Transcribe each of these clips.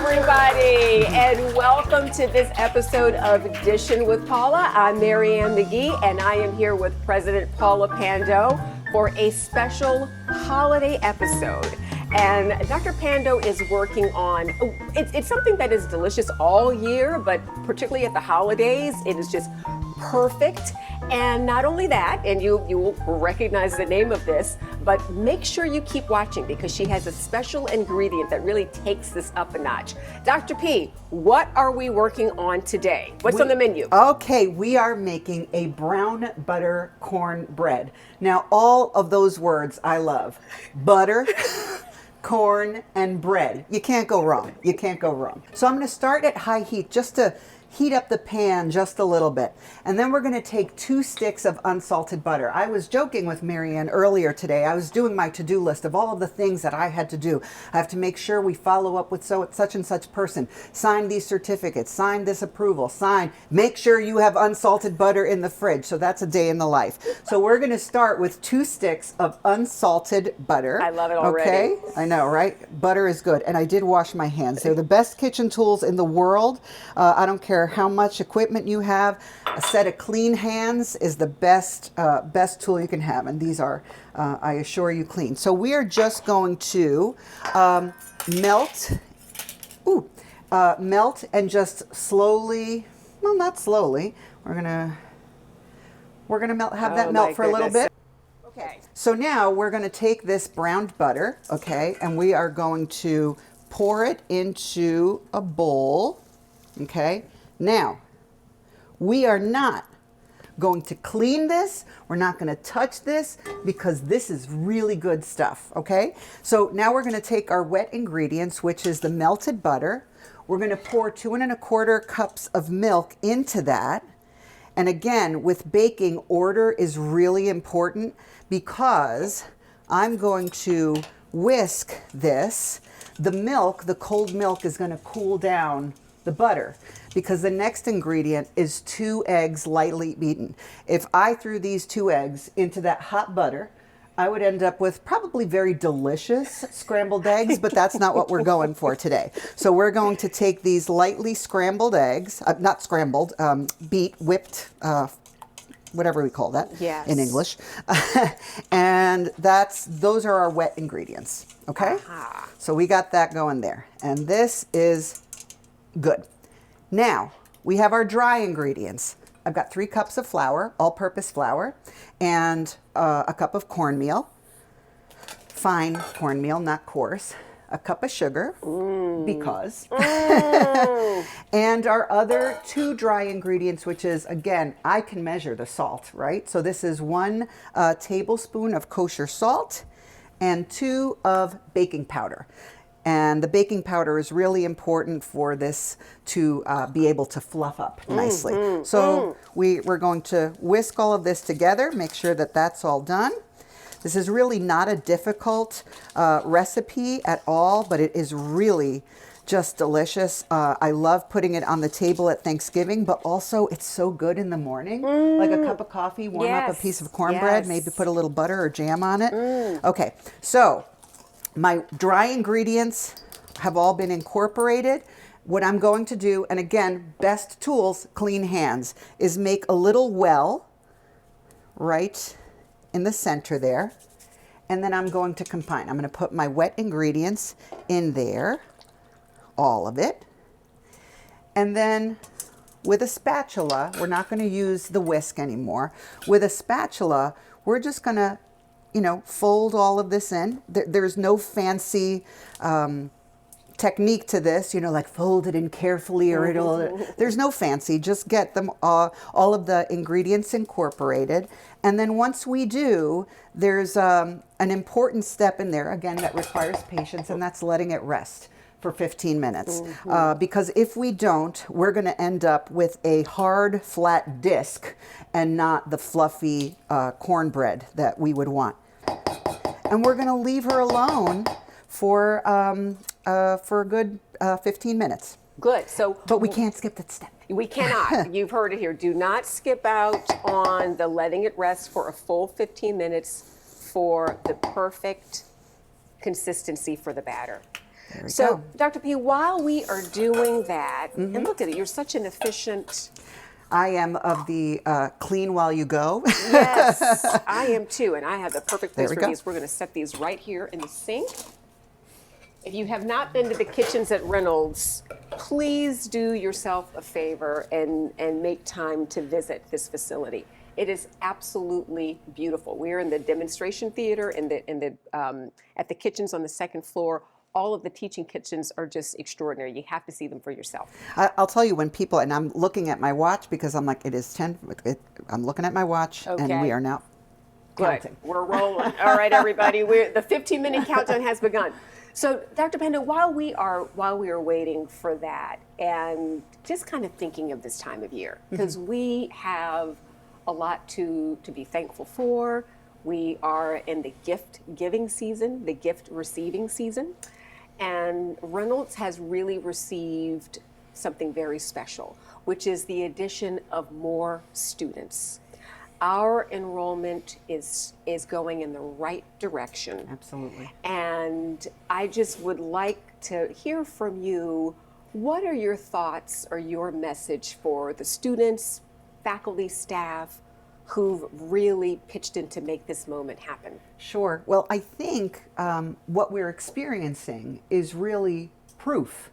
everybody, and welcome to this episode of Dishin with Paula. I'm Marianne McGee, and I am here with President Paula Pando for a special holiday episode. And Dr. Pando is working on, it's something that is delicious all year, but particularly at the holidays, it is just perfect. And not only that, and you will recognize the name of this, but make sure you keep watching because she has a special ingredient that really takes this up a notch. Dr. P, what are we working on today? What's on the menu? Okay, we are making a brown butter cornbread. Now, all of those words I love. Butter, corn, and bread. You can't go wrong. You can't go wrong. So I'm going to start at high heat just to heat up the pan just a little bit. And then we're going to take 2 sticks of unsalted butter. I was joking with Marianne earlier today. I was doing my to-do list of all of the things that I had to do. I have to make sure we follow up with such and such person, sign these certificates, sign this approval, make sure you have unsalted butter in the fridge. So that's a day in the life. So we're going to start with 2 sticks of unsalted butter. I love it already. Okay, I know, right? Butter is good. And I did wash my hands. They're the best kitchen tools in the world. I don't care how much equipment you have. A set of clean hands is the best tool you can have, and these are, I assure you, clean. So we are just going to melt and just slowly, well, not slowly. We're gonna have that melt for a little bit. Okay. So now we're going to take this browned butter, okay, and we are going to pour it into a bowl, okay. Now, we are not going to clean this. We're not going to touch this because this is really good stuff, okay? So now we're going to take our wet ingredients, which is the melted butter. We're going to pour 2 1/4 cups of milk into that. And again, with baking, order is really important because I'm going to whisk this. The milk, the cold milk, is going to cool down the butter because the next ingredient is 2 eggs lightly beaten. If I threw these 2 eggs into that hot butter, I would end up with probably very delicious scrambled eggs, but that's not what we're going for today. So we're going to take these lightly scrambled eggs, not scrambled, whipped, whatever we call that in English. And those are our wet ingredients, okay? So we got that going there. And this is good. Now, we have our dry ingredients. I've got 3 cups of flour, all-purpose flour, and a cup of cornmeal, fine cornmeal, not coarse, a cup of sugar, because, and our other 2 dry ingredients, which is, again, I can measure the salt, right? So this is 1 tablespoon of kosher salt and 2 of baking powder. And the baking powder is really important for this to be able to fluff up nicely. So we're going to whisk all of this together, make sure that that's all done. This is really not a difficult recipe at all, but it is really just delicious. I love putting it on the table at Thanksgiving, but also it's so good in the morning. Like a cup of coffee, warm up a piece of cornbread, maybe put a little butter or jam on it. Okay, so my dry ingredients have all been incorporated. What I'm going to do, and again, best tools, clean hands, is make a little well right in the center there. And then I'm going to combine. I'm going to put my wet ingredients in there, all of it. And then with a spatula, we're not going to use the whisk anymore. With a spatula, we're just going to fold all of this in. There's no fancy technique to this, like fold it in carefully or there's no fancy. Just get them all of the ingredients incorporated. And then once we do, there's an important step in there, again, that requires patience, and that's letting it rest for 15 minutes. Because if we don't, we're going to end up with a hard, flat disc and not the fluffy cornbread that we would want. And we're going to leave her alone for a good 15 minutes. Good. But we can't skip that step. We cannot. You've heard it here. Do not skip out on the letting it rest for a full 15 minutes for the perfect consistency for the batter. There we So, go. Dr. P, while we are doing that, and look at it, you're such an efficient. I am of the clean while you go. Yes, I am too, and I have the perfect There place we for go. these. We're going to set these right here in the sink. If you have not been to the kitchens at Reynolds, please do yourself a favor and make time to visit this facility. It is absolutely beautiful. We're in the demonstration theater at the kitchens on the second floor. All of the teaching kitchens are just extraordinary. You have to see them for yourself. I'll tell you when people, and I'm looking at my watch because I'm like, it is 10, I'm looking at my watch and Okay. we are now Good. counting. We're rolling. All right, everybody. The 15-minute countdown has begun. So, Dr. Pando, while we are waiting for that, and just kind of thinking of this time of year, because we have a lot to be thankful for. We are in the gift giving season, the gift receiving season, and Reynolds has really received something very special, which is the addition of more students. Our enrollment is going in the right direction. Absolutely. And I just would like to hear from you, what are your thoughts or your message for the students, faculty, staff who've really pitched in to make this moment happen? Sure. Well, I think what we're experiencing is really proof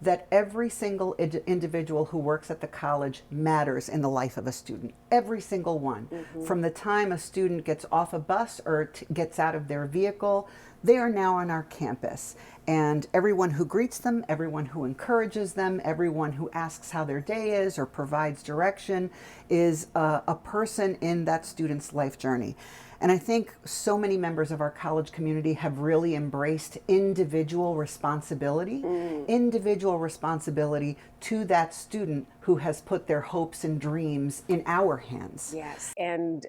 that every single individual who works at the college matters in the life of a student. Every single one. From the time a student gets off a bus or gets out of their vehicle, they are now on our campus. And everyone who greets them, everyone who encourages them, everyone who asks how their day is or provides direction is a person in that student's life journey. And I think so many members of our college community have really embraced individual responsibility to that student who has put their hopes and dreams in our hands. Yes. And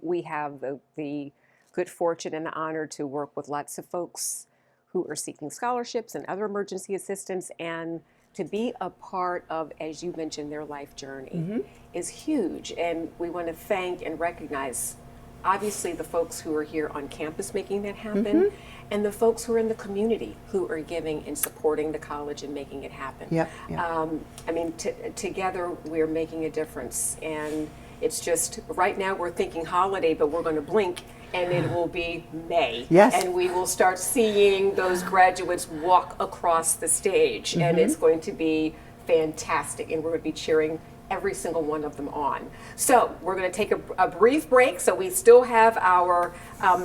we have the good fortune and the honor to work with lots of folks who are seeking scholarships and other emergency assistance, and to be a part of, as you mentioned, their life journey is huge. And we want to thank and recognize obviously the folks who are here on campus making that happen, and the folks who are in the community who are giving and supporting the college and making it happen. Yep. I mean, together we're making a difference, and it's just, right now we're thinking holiday, but we're going to blink and it will be May. Yes. And we will start seeing those graduates walk across the stage, and it's going to be fantastic, and we're going to be cheering every single one of them on. So we're going to take a brief break, so we still have our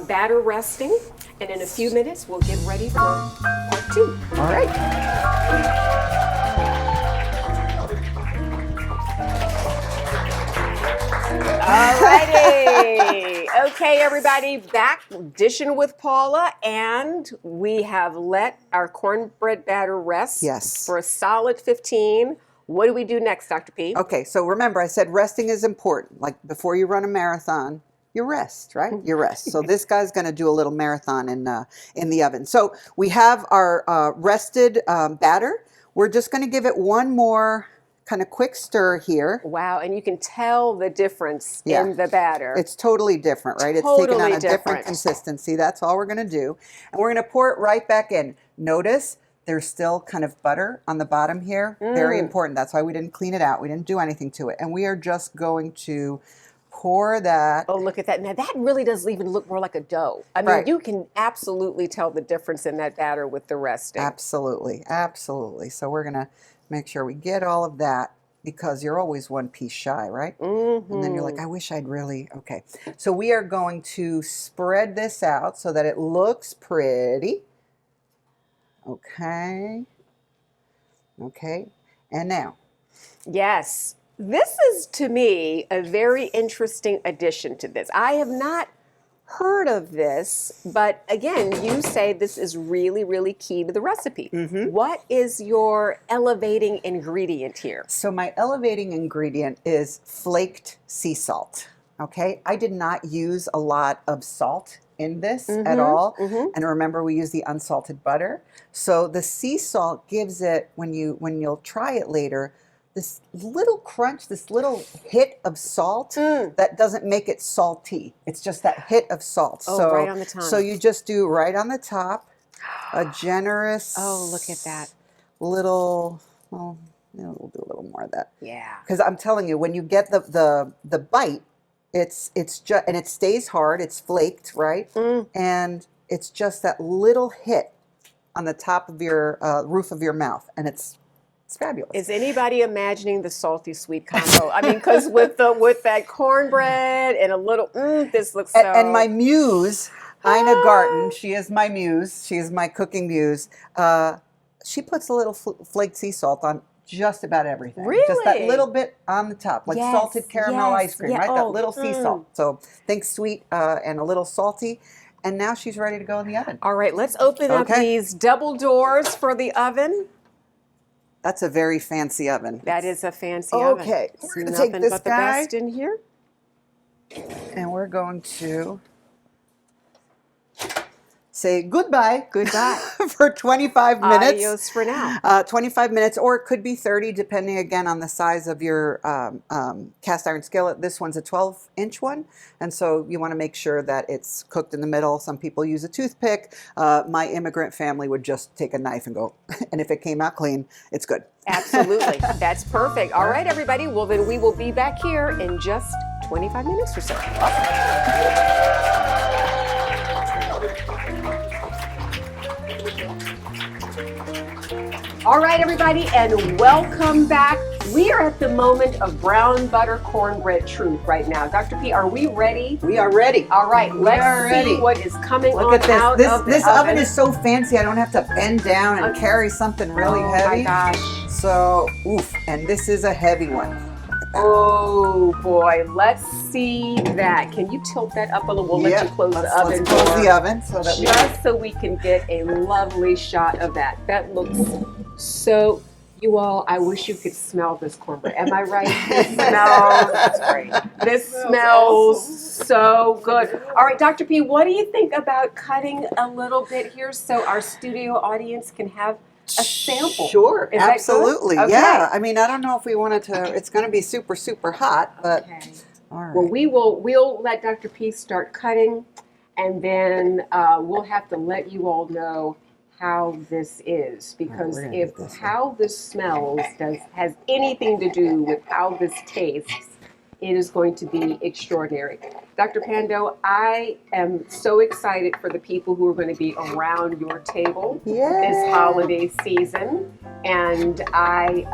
batter resting, and in a few minutes we'll get ready for part 2. All right. All righty. Okay, everybody, back dishing with Paula, and we have let our cornbread batter rest for a solid 15. What do we do next, Dr. P? Okay, so remember I said resting is important. Like before you run a marathon, you rest, right? You rest. So this guy's going to do a little marathon in the oven. So we have our rested batter. We're just going to give it one more kind of quick stir here. Wow, and you can tell the difference in the batter. It's totally different, right? It's taken on a different consistency. That's all we're going to do. And we're going to pour it right back in. Notice there's still kind of butter on the bottom here. Very important. That's why we didn't clean it out. We didn't do anything to it. And we are just going to pour that. Oh, look at that. Now that really does even look more like a dough. I mean, you can absolutely tell the difference in that batter with the resting. Absolutely. Absolutely. So we're going to make sure we get all of that, because you're always one piece shy, right? And then you're like, I wish I'd really, okay. So we are going to spread this out so that it looks pretty. Okay. Okay. And now. Yes. This is, to me, a very interesting addition to this. I have not heard of this, but again, you say this is really, really key to the recipe. What is your elevating ingredient here? So my elevating ingredient is flaked sea salt. Okay. I did not use a lot of salt in this at all. And remember, we use the unsalted butter. So the sea salt gives it, when you'll try it later, this little crunch, this little hit of salt that doesn't make it salty. It's just that hit of salt. Oh, so, right on the top. So you just do right on the top. a generous. Oh, look at that. Little. Well, we'll do a little more of that. Yeah. Because I'm telling you, when you get the bite, it's just, and it stays hard. It's flaked, right? And it's just that little hit on the top of your roof of your mouth, and it's fabulous. Is anybody imagining the salty sweet combo? I mean, because with that cornbread and a little, this looks so. And my muse, Ina Garten, she is my muse. She is my cooking muse. She puts a little flaked sea salt on just about everything. Really? Just that little bit on the top, like salted caramel ice cream, right? That little sea salt. So think sweet and a little salty. And now she's ready to go in the oven. All right, let's open up these double doors for the oven. That's a very fancy oven. That is a fancy oven. Okay, It's we're going to take nothing this but the guy, best in here. and we're going to say goodbye. Goodbye. For 25 minutes. Adios for now. 25 minutes, or it could be 30, depending again on the size of your cast iron skillet. This one's a 12-inch one, and so you want to make sure that it's cooked in the middle. Some people use a toothpick. My immigrant family would just take a knife and go, and if it came out clean, it's good. Absolutely. That's perfect. All right, everybody. Well, then we will be back here in just 25 minutes or so. All right, everybody, and welcome back. We are at the moment of brown butter cornbread truth right now. Dr. P, are we ready? We are ready. All right, let's see what is coming Look at this. out of This the oven is so fancy. I don't have to bend down and carry something really heavy. Oh my gosh. So, oof, and this is a heavy one. Oh boy, let's see that. Can you tilt that up a little? We'll let you close the oven Let's close door. the oven so that Just so we can get a lovely shot of that. That looks so, you all, I wish you could smell this cornbread. Am I right? This smells, that's great. This smells so good. All right, Dr. P, what do you think about cutting a little bit here so our studio audience can have a sample? Sure, Is that good? absolutely. Okay. Yeah, I mean, I don't know if we wanted to, it's going to be super, super hot, but Okay. all right. Well, we'll let Dr. P start cutting, and then we'll have to let you all know how this is, because we're gonna if get this how this smells has anything to do with how this tastes, it is going to be extraordinary. Dr. Pando, I am so excited for the people who are going to be around your table this holiday season, and I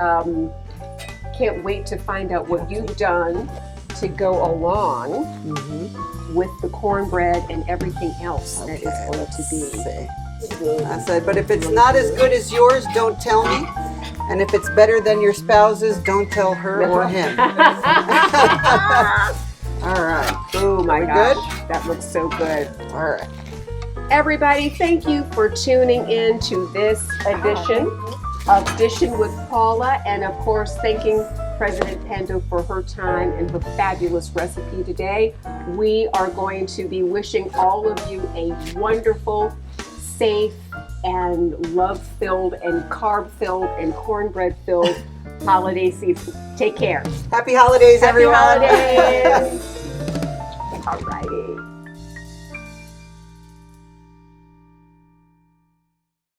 can't wait to find out what you've done to go along with the cornbread and everything else that is going to be. I said, but if it's not as good as yours, don't tell me. And if it's better than your spouse's, don't tell her or him. All right. Oh my We gosh, good? that looks so good. All right. Everybody, thank you for tuning in to this edition of Dishin with Paula, and of course, thanking President Pando for her time and her fabulous recipe today. We are going to be wishing all of you a wonderful, safe, and love-filled and carb-filled and cornbread-filled holiday season. Take care. Happy holidays, Happy everyone. holidays. All righty.